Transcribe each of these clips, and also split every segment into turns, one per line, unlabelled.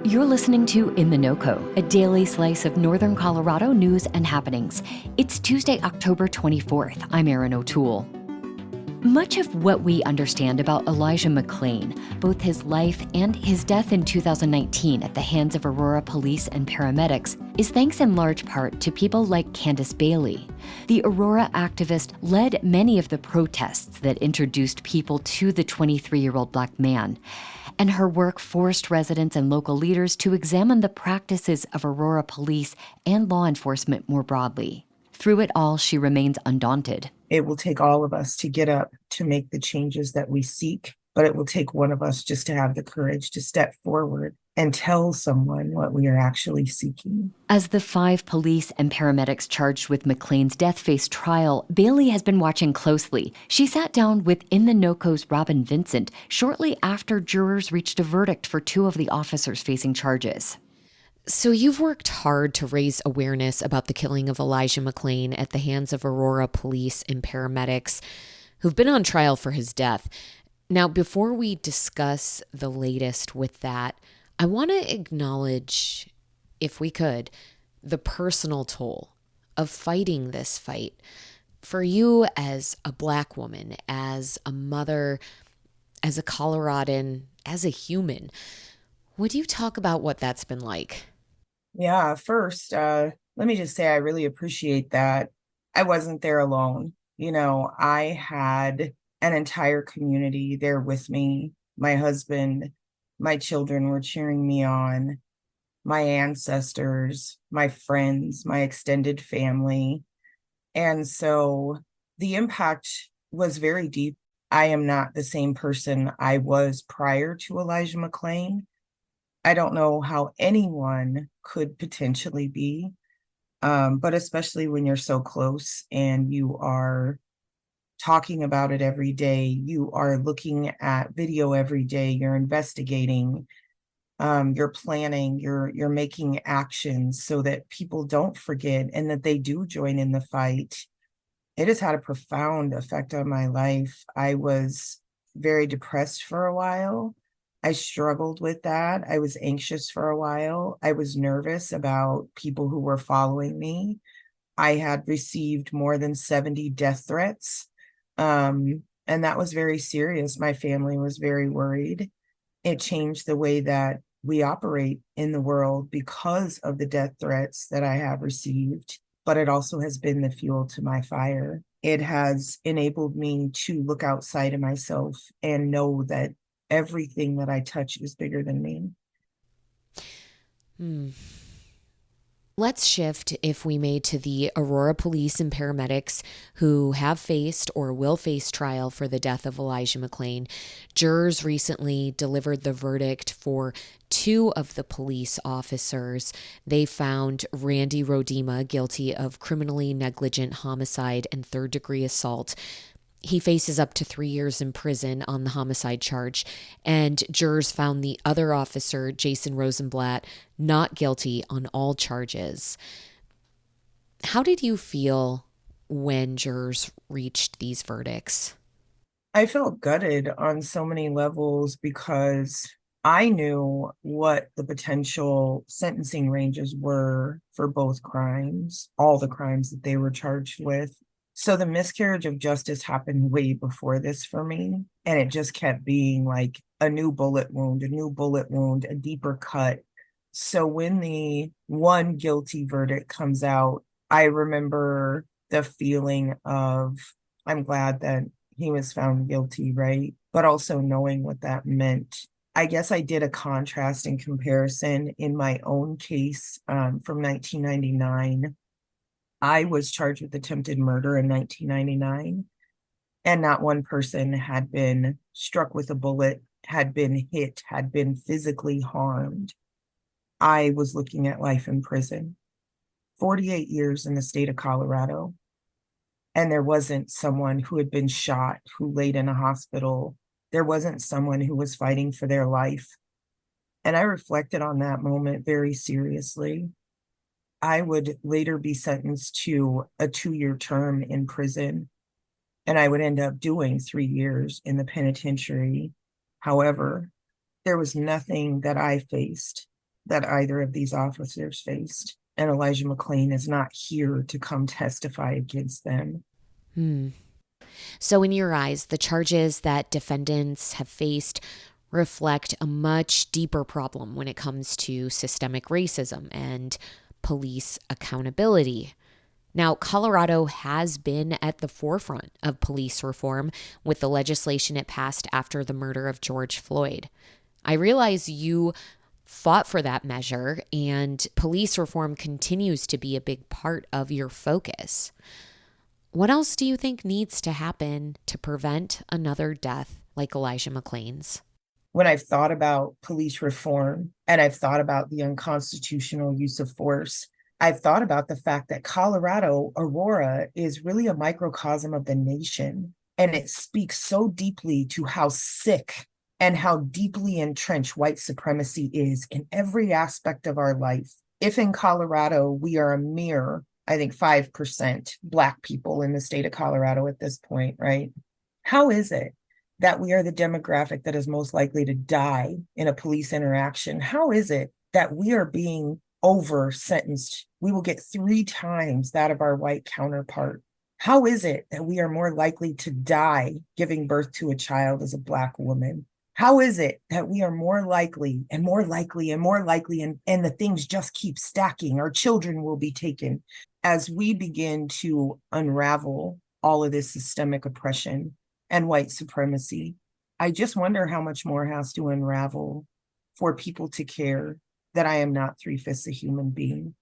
You're listening to In The NoCo, a daily slice of Northern Colorado news and happenings. It's Tuesday, October 24th. I'm Erin O'Toole. Much of what we understand about Elijah McClain, both his life and his death in 2019 at the hands of Aurora police and paramedics, is thanks in large part to people like Candice Bailey. The Aurora activist led many of the protests that introduced people to the 23-year-old Black man, and her work forced residents and local leaders to examine the practices of Aurora police and law enforcement more broadly. Through it all, she remains undaunted.
It will take all of us to get up to make the changes that we seek, but it will take one of us just to have the courage to step forward and tell someone what we are actually seeking.
As the 5 police and paramedics charged with McClain's death face trial, Bailey has been watching closely. She sat down with In The NoCo's Robin Vincent shortly after jurors reached a verdict for 2 of the officers facing charges.
So you've worked hard to raise awareness about the killing of Elijah McClain at the hands of Aurora police and paramedics who've been on trial for his death. Now, before we discuss the latest with that, I want to acknowledge, if we could, the personal toll of fighting this fight. For you as a Black woman, as a mother, as a Coloradan, as a human, would you talk about what that's been like?
Yeah, first, let me just say I really appreciate that. I wasn't there alone. I had an entire community there with me. My husband, my children were cheering me on, my ancestors, my friends, my extended family. And so the impact was very deep. I am not the same person I was prior to Elijah McClain. I don't know how anyone could potentially be, but especially when you're so close and you are talking about it every day, you are looking at video every day, you're investigating, you're planning, you're making actions so that people don't forget and that they do join in the fight. It has had a profound effect on my life. I was very depressed for a while. I struggled with that. I was anxious for a while. I was nervous about people who were following me. I had received more than 70 death threats. And that was very serious. My family was very worried. It changed the way that we operate in the world because of the death threats that I have received. But it also has been the fuel to my fire. It has enabled me to look outside of myself and know that everything that I touch is bigger than me.
Let's shift, if we may, to the Aurora police and paramedics who have faced or will face trial for the death of Elijah McClain. Jurors recently delivered the verdict for 2 of the police officers. They found Randy Rodema guilty of criminally negligent homicide and 3rd-degree assault. He faces up to 3 years in prison on the homicide charge, and jurors found the other officer, Jason Rosenblatt, not guilty on all charges. How did you feel when jurors reached these verdicts?
I felt gutted on so many levels because I knew what the potential sentencing ranges were for both crimes, all the crimes that they were charged with. So the miscarriage of justice happened way before this for me. And it just kept being like a new bullet wound, a deeper cut. So when the one guilty verdict comes out, I remember the feeling of, I'm glad that he was found guilty, right? But also knowing what that meant. I guess I did a contrast and comparison in my own case from 1999. I was charged with attempted murder in 1999, and not one person had been struck with a bullet, had been hit, had been physically harmed. I was looking at life in prison, 48 years in the state of Colorado, and there wasn't someone who had been shot, who laid in a hospital. There wasn't someone who was fighting for their life. And I reflected on that moment very seriously. I would later be sentenced to a 2-year term in prison, and I would end up doing 3 years in the penitentiary. However, there was nothing that I faced that either of these officers faced. And Elijah McClain is not here to come testify against them.
So in your eyes, the charges that defendants have faced reflect a much deeper problem when it comes to systemic racism and police accountability. Now, Colorado has been at the forefront of police reform with the legislation it passed after the murder of George Floyd. I realize you fought for that measure, and police reform continues to be a big part of your focus. What else do you think needs to happen to prevent another death like Elijah McClain's?
When I've thought about police reform and I've thought about the unconstitutional use of force, I've thought about the fact that Colorado, Aurora, is really a microcosm of the nation. And it speaks so deeply to how sick and how deeply entrenched white supremacy is in every aspect of our life. If in Colorado, we are a mere, I think, 5% Black people in the state of Colorado at this point, right? How is it that we are the demographic that is most likely to die in a police interaction? How is it that we are being over sentenced? We will get 3 times that of our white counterpart. How is it that we are more likely to die giving birth to a child as a Black woman? How is it that we are more likely and more likely and more likely, and the things just keep stacking? Our children will be taken. As we begin to unravel all of this systemic oppression and white supremacy, I just wonder how much more has to unravel for people to care that I am not 3/5 a human being,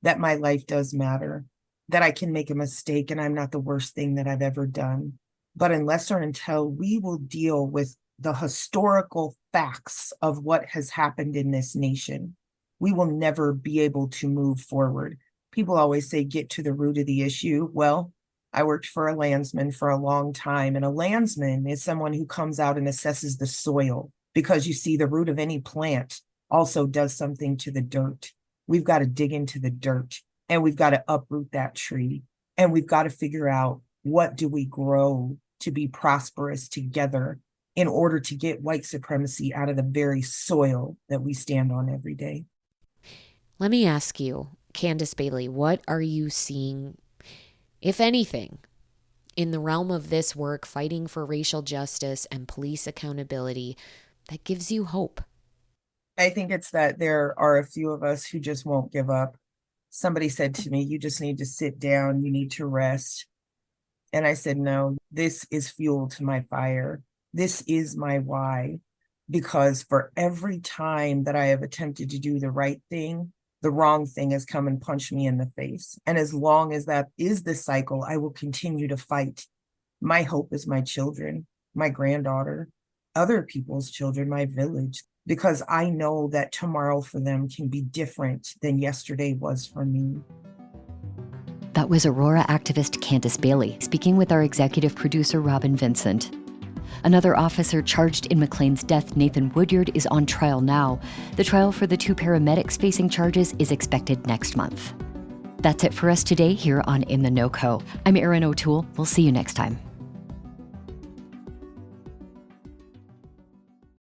that my life does matter, that I can make a mistake and I'm not the worst thing that I've ever done. But unless or until we will deal with the historical facts of what has happened in this nation, we will never be able to move forward. People always say, get to the root of the issue. Well, I worked for a landsman for a long time, and a landsman is someone who comes out and assesses the soil, because you see, the root of any plant also does something to the dirt. We've got to dig into the dirt, and we've got to uproot that tree, and we've got to figure out, what do we grow to be prosperous together in order to get white supremacy out of the very soil that we stand on every day.
Let me ask you, Candice Bailey, what are you seeing, if anything, in the realm of this work, fighting for racial justice and police accountability, that gives you hope?
I think it's that there are a few of us who just won't give up. Somebody said to me, you just need to sit down, you need to rest. And I said, no, this is fuel to my fire. This is my why, because for every time that I have attempted to do the right thing, the wrong thing has come and punched me in the face. And as long as that is the cycle, I will continue to fight. My hope is my children, my granddaughter, other people's children, my village, because I know that tomorrow for them can be different than yesterday was for me.
That was Aurora activist Candice Bailey speaking with our executive producer, Robin Vincent. Another officer charged in McClain's death, Nathan Woodyard, is on trial now. The trial for the 2 paramedics facing charges is expected next month. That's it for us today here on In The NoCo. I'm Erin O'Toole. We'll see you next time.